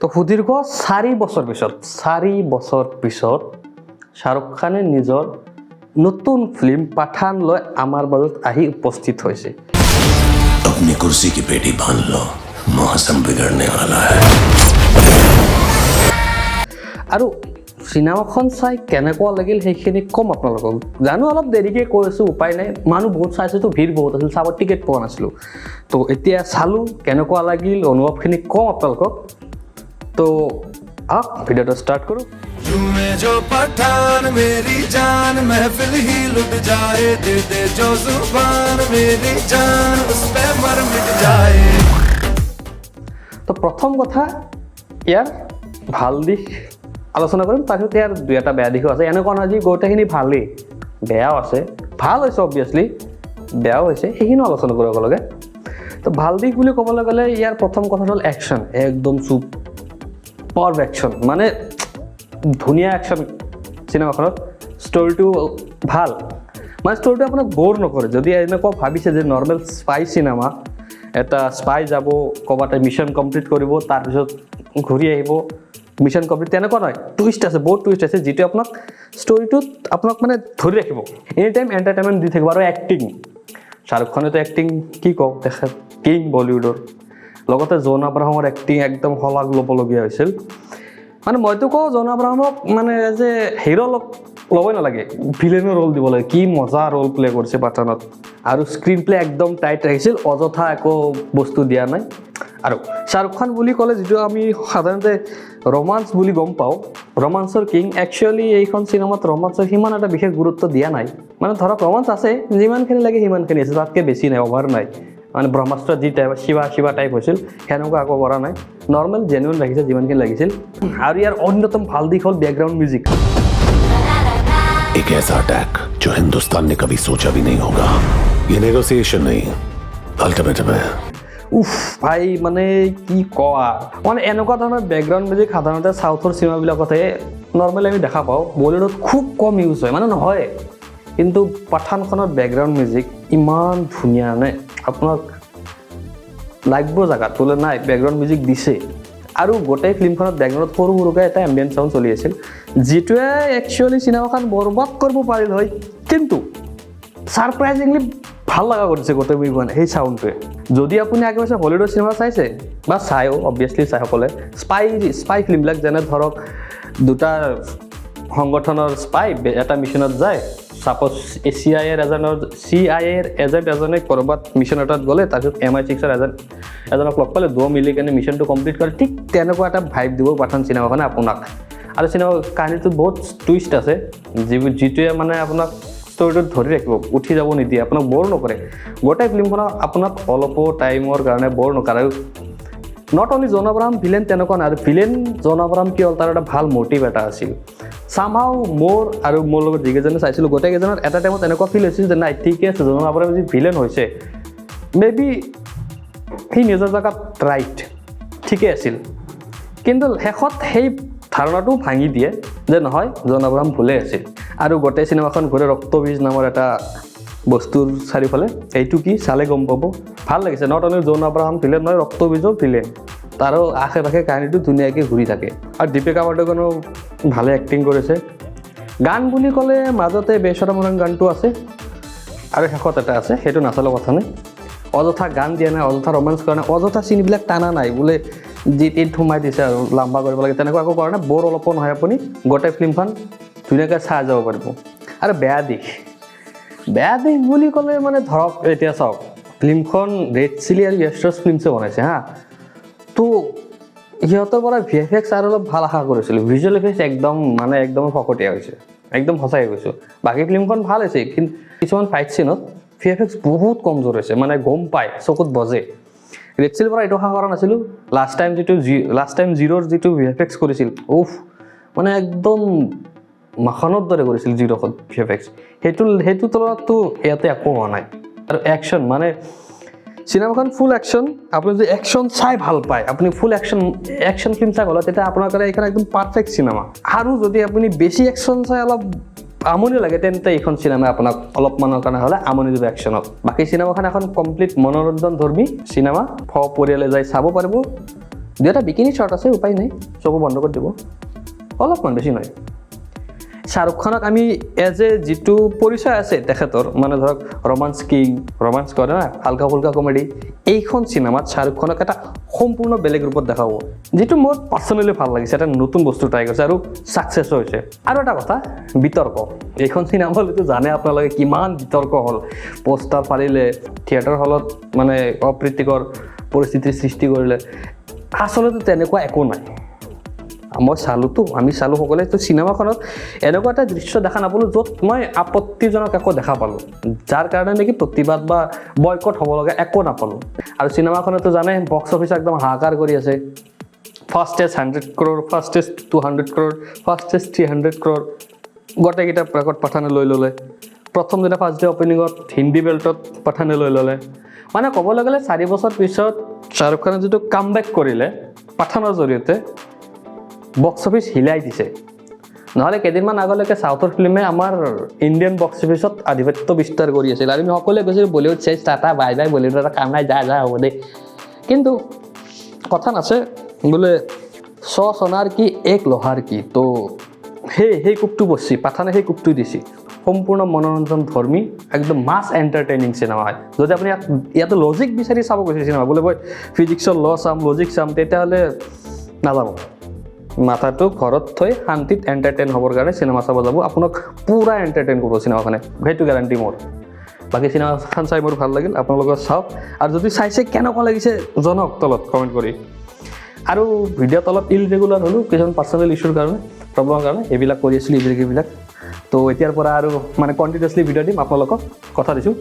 তো সুদীৰ্ঘ 4 বছৰ পিছত শাহৰুখ খানে নিজৰ নতুন ফিল্ম পাঠান লৈ আমাৰ মাজত আহি উপস্থিত হৈছে। अपनी कुर्सी की पेटी बांध लो, मौसम बिगड़ने वाला है। আৰু চিনেমাখন চাই কেনেকুৱা লাগিল সেইখিনি কম আপোনালোকক। জানো অলপ দেৰিকৈ কৈ আছোঁ, উপায় নাই, মানুহ বহুত চাইছেতো, ভিৰ বহুত আছিল, চাবৰ টিকেট পোৱা নাছিলোঁ। তো এতিয়া চালোঁ, কেনেকুৱা লাগিল অনুভৱখিনি কম আপোনালোকক। তো আহক ভিডিঅ'টো ষ্টাৰ্ট কৰোঁ। झूमे जो पठान मेरी जान महफिल ही लुट जाए दे दे जो जुबान मेरी जान उस पे मर मिट जाए। তো প্ৰথম কথা ইয়াৰ ভাল দিশ আলোচনা কৰিম, তাৰপিছত ইয়াৰ দুই এটা বেয়া দিশো আছে। এনেকুৱা নহয় যে গোটেইখিনি ভালেই, বেয়াও আছে। ভাল হৈছে অবভিয়াছলি, বেয়াও হৈছে, সেইখিনিও আলোচনা কৰিব একেলগে। তো ভাল দিশ বুলি ক'বলৈ গ'লে ইয়াৰ প্ৰথম কথা হ'ল একশ্যন, একদম চুপাৰ একশ্যন, মানে ধুনীয়া একশ্যন চিনেমাখনত। ষ্টৰিটো ভাল, মানে ষ্টৰিটো আপোনাক ব'ৰ নকৰে। যদি এনেকুৱা ভাবিছে যে নৰ্মেল স্পাই চিনেমা, এটা স্পাই যাব ক'ৰবাত মিছন কমপ্লিট কৰিব, তাৰপিছত ঘূৰি আহিব, মিছন কমপ্লিট, তেনেকুৱা নহয়। টুইষ্ট আছে, বহুত টুইষ্ট আছে, যিটো আপোনাক ষ্টৰিটোত আপোনাক মানে ধৰি ৰাখিব, এনি টাইম এণ্টাৰটেইনমেণ্ট দি থাকিব। আৰু এক্টিং, শ্বাহৰুখ খানেতো এক্টিং কি কওঁ, তেখেত কিং বলিউডৰ। লগতে জন আব্ৰাহামৰ এক্টিং একদম শলাগ ল'বলগীয়া হৈছিল। মানে মইতো কওঁ জন আব্ৰাহামক মানে যে হিৰ' ল'বই নালাগে, ভিলেনৰ ৰ'ল দিব লাগে। কি মজা ৰ'ল প্লে কৰিছে পাঠানত, আৰু স্ক্ৰীন প্লে একদম টাইট ৰাখিছিল, অযথা একো বস্তু দিয়া নাই। আৰু শ্বাহৰুখ খান বুলি ক'লে যিটো আমি সাধাৰণতে ৰোমাঞ্চ বুলি গম পাওঁ, ৰোমাঞ্চৰ কিং, একচুৱেলি এইখন চিনেমাত ৰোমাঞ্চৰ সিমান এটা বিশেষ গুৰুত্ব দিয়া নাই। মানে ধৰক ৰোমাঞ্চ আছে, যিমানখিনি লাগে সিমানখিনি আছে, তাতকৈ বেছি নাই, অভাৰ নাই। মানে ব্ৰহ্মাস্ত্ৰ যি টাইপ শিৱা টাইপ হৈছিল সেনেকুৱা একো কৰা নাই, নৰ্মেল জেনুইন ৰাখিছে যিমানখিনি লাগিছিল। আৰু ইয়াৰ অন্যতম ভাল দিশ হ'ল বেকগ্ৰাউণ্ড মিউজিক। एक ऐसा अटैक जो हिंदुस्तान ने कभी सोचा भी नहीं होगा। ये नेगोशिएशन नहीं, अल्टीमेटम है। উফ ভাই, মানে কি কোৱা, মানে এনেকুৱা ধৰণৰ বেকগ্ৰাউণ্ড মিউজিক সাধাৰণতে চাউথৰ চিনেমাবিলাকতহে নৰ্মেলি আমি দেখা পাওঁ, বলিউডত খুব কম ইউজ হয়, মানে নহয়। কিন্তু পাঠানখনৰ বেকগ্ৰাউণ্ড মিউজিক ইমান ধুনীয়া, নে আপোনাক লাগিব জেগাত বোলে নাই বেকগ্ৰাউণ্ড মিউজিক দিছে। আৰু গোটেই ফিল্মখনত বেকগ্ৰাউণ্ডত সৰু সৰুকৈ এটা এম্বিয়েন্ট চাউণ্ড চলি আছিল, যিটোৱে একচুৱেলি চিনেমাখন বৰবাদ কৰিব পাৰিল হয়, কিন্তু ছাৰপ্ৰাইজিংলি ভাল লগা কৰিছে গোটেই মুভিখন সেই চাউণ্ডটোৱে। যদি আপুনি আগে পাছে হলিউডৰ চিনেমা চাইছে বা চায়ো, অবভিয়াছলি চাই সকলে, স্পাই ফিল্মবিলাক, যেনে ধৰক দুটা সংগঠনৰ স্পাই এটা মিছনত যায়, ছাপ'জ CIA-ৰ এজেণ্ট এজনে ক'ৰবাত মিছন এটাত গ'লে, তাৰপিছত MI6-ৰ এজনক লগ পালে, দুয়ো মিলি কেনে মিছনটো কমপ্লিট কৰে। ঠিক তেনেকুৱা এটা ভাইব দিব পাঠান চিনেমাখনে আপোনাক। আৰু চিনেমা কাহিনীটোত বহুত টুইষ্ট আছে, যিটোৱে মানে আপোনাক ষ্টৰিটোত ধৰি ৰাখিব, উঠি যাব নিদিয়ে, আপোনাক ব'ৰ নকৰে। গোটেই ফিল্মখনক আপোনাক অলপো টাইমৰ কাৰণে ব'ৰ নকৰে। আৰু not only John Abraham villain তেনেকুৱা নাই, আৰু ভিলেন জন আব্ৰাহাম কি হ'ল, তাৰ এটা ভাল মটিভ এটা আছিল। চামহাও আৰু মোৰ লগত যিকেইজনে চাইছিলোঁ, গোটেইকেইজনৰ এটা টাইমত এনেকুৱা ফিল হৈছিল যে নাই ঠিকে আছে, জন আব্ৰাহাম যি ভিলেন হৈছে, মে বি সি নিজৰ জেগাত ৰাইট, ঠিকে আছিল। কিন্তু শেষত সেই ধাৰণাটো ভাঙি দিয়ে যে নহয়, জন আব্ৰাহাম ভুলেই আছিল। আৰু গোটেই চিনেমাখন ঘূৰে ৰক্তবীজ নামৰ এটা বস্তুৰ চাৰিওফালে। এইটো কি চালে গম পাব, ভাল লাগিছে। Not only John Abraham villain নহয়, ৰক্তবীজো ভিলেন, তাৰো আশে পাশে কাহিনীটো ধুনীয়াকৈ ঘূৰি থাকে। আৰু দীপিকা পাডুকনেও ভালে এক্টিং কৰিছে। গান বুলি ক'লে মাজতে বেচৰম ৰং গানটো আছে, আৰু শেষত এটা আছে, সেইটো নাচালে কথা নাই। অযথা গান দিয়া নাই, অযথা ৰোমাঞ্চ কৰা নাই, অযথা চিনবিলাক টানা নাই, বোলে যি টিত সোমাই দিছে আৰু লাম্বা কৰিব লাগে, তেনেকুৱা একো কৰা নাই। ব'ৰ অলপো নহয়, আপুনি গোটেই ফিল্মখন ধুনীয়াকৈ চাই যাব পাৰিব। আৰু বেয়া দিশ বুলি ক'লে মানে ধৰক, এতিয়া চাওক, ফিল্মখন ৰেড চিলি আৰু য়েষ্টাৰ্ছ ফিল্মছে বনাইছে হা, তো সিহঁতৰ পৰা VFX আৰু অলপ ভাল আশা কৰিছিলোঁ। ভিজুৱেল ইফেক্টছ একদম ফকটীয়া হৈছে, একদম সঁচাই কৈছোঁ। বাকী ফিল্মখন ভাল হৈছে, কিন্তু কিছুমান ফাইট চিনত VFX বহুত কমজোৰ হৈছে, মানে গম পায়, চকুত বজে। ৰেড চিলিৰ পৰা এইটো আশা কৰা নাছিলোঁ। লাষ্ট টাইম জিৰ'ৰ যিটো VFX কৰিছিল, মানে একদম মাখনৰ দৰে কৰিছিল জিৰ'খন VFX, সেইটো তুলনাততো ইয়াতে একো হোৱা নাই। আৰু একশ্যন, মানে চিনেমাখন ফুল একশ্যন। আপুনি যদি একশ্যন চাই ভাল পায়, আপুনি ফুল একশ্যন ফিল্ম চাই ভাল পায়, তেতিয়া আপোনাৰ কাৰণে এইখন একদম পাৰফেক্ট চিনেমা। আৰু যদি আপুনি বেছি একশ্যন চাই অলপ আমনি লাগে, তেন্তে এইখন চিনেমা আপোনাক অলপমানৰ কাৰণে হ'লে আমনি দিব একশ্যনত। বাকী চিনেমাখন এখন কমপ্লিট মনোৰঞ্জন ধৰ্মী চিনেমা, পৰিয়ালে যাই চাব পাৰিব। দুই এটা বিকিনি শ্বট আছে উপায় নাই চকু বন্ধ কৰি দিব অলপমান বেছি নহয় শ্বাহৰুখ খানক আমি এজ এ যিটো পৰিচয় আছে তেখেতৰ মানে ধৰক ৰোমান্স কিং ৰোমান্স কৰে না হালকা ফুলকা কমেডি এইখন চিনেমাত শ্বাহৰুখ খানক এটা সম্পূৰ্ণ বেলেগ ৰূপত দেখাব যিটো মোৰ পাৰ্চনেলি ভাল লাগিছে এটা নতুন বস্তু ট্ৰাই কৰিছে আৰু ছাকচেছো হৈছে আৰু এটা কথা বিতৰ্ক এইখন চিনেমালৈতো জানে আপোনালোকে কিমান বিতৰ্ক হ'ল পোষ্টাৰ ফালিলে থিয়েটাৰ হলত মানে অপ্ৰীতিকৰ পৰিস্থিতিৰ সৃষ্টি কৰিলে আচলতে তেনেকুৱা একো নাই মই চালোতো আমি চালোঁ সকলোৱে তো চিনেমাখনত এনেকুৱা এটা দৃশ্য দেখা নাপালোঁ য'ত মই আপত্তিজনক একো দেখা পালোঁ যাৰ কাৰণে নেকি প্ৰতিবাদ বা বয়কট হ'ব লগা একো নাপালোঁ আৰু চিনেমাখনতো জানে বক্স অফিচ একদম হাহাকাৰ কৰি আছে ফাৰ্ষ্টেষ্ট 100 crore ফাৰ্ষ্টেষ্ট 200 crore ফাৰ্ষ্টেষ্ট 300 crore গোটেইকেইটা ৰেকৰ্ড পাঠানে লৈ ল'লে প্ৰথম দিনা ফাৰ্ষ্ট ডে অপেনিঙত হিন্দী বেল্টত পাঠানে লৈ ল'লে মানে ক'বলৈ গ'লে 4 বছৰ পিছত শ্বাহৰুখ খানে যিটো কামবেক কৰিলে পাঠানৰ জৰিয়তে বক্স অফিচ হিলাই দিছে নহ'লে কেইদিনমান আগলৈকে চাউথৰ ফিল্মে আমাৰ ইণ্ডিয়ান বক্স অফিচত আধিপত্য বিস্তাৰ কৰি আছিল আৰু আমি সকলোৱে কৈছিলোঁ বলিউড চেজ টাটা বাই বাই বলিউডৰ এটা কাম নাই যা হ'ব দেই কিন্তু কথা নাছে বোলে 100 সোণাৰ কি এক লোহাৰ কি তো সেই কোপটো বসছি পাঠানে সেই কোপটো দিছি সম্পূৰ্ণ মনোৰঞ্জন ধৰ্মী একদম মাছ এণ্টাৰটেইনিং চিনেমা হয় যদি আপুনি ইয়াতে লজিক বিচাৰি চাব গৈছে চিনেমা বোলে মই ফিজিক্সৰ ল চাম লজিক চাম তেতিয়াহ'লে নাযাব মাথাটো ঘৰত থৈ শান্তিত এণ্টাৰটেইন হ'বৰ কাৰণে চিনেমা চাব যাব আপোনাক পূৰা এণ্টাৰটেইন কৰিব চিনেমাখনে সেইটো গেৰাণ্টি মোৰ বাকী চিনেমাখন চাই মোৰ ভাল লাগিল আপোনালোকে চাওক আৰু যদি চাইছে কেনেকুৱা লাগিছে জনাওক তলত কমেণ্ট কৰি আৰু ভিডিঅ' তলত ইলৰেগুলাৰ হ'লেও কিছুমান পাৰ্চনেল ইছ্যুৰ কাৰণে প্ৰব্লেমৰ কাৰণে এইবিলাক কৰি আছিলোঁ এইবিলাক তো এতিয়াৰ পৰা আৰু মানে কণ্টিনিউছলি ভিডিঅ' দিম আপোনালোকক কথা দিছোঁ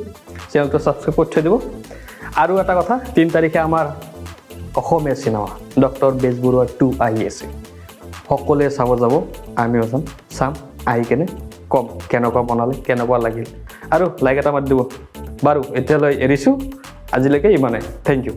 চেনেলটো ছাবস্ক্ৰাইব কৰি থৈ দিব আৰু এটা কথা 3 তাৰিখে আমাৰ অসমীয়া চিনেমা ডক্টৰ বেজবৰুৱা 2 আহি আছে সকলোৱে চাব যাব আমিও যাম চাম আহি কেনে কম কেনেকুৱা বনালে কেনেকুৱা লাগিল আৰু লাইক এটা মাৰি দিব বাৰু এতিয়ালৈ এৰিছোঁ আজিলৈকে ইমানে থেংক ইউ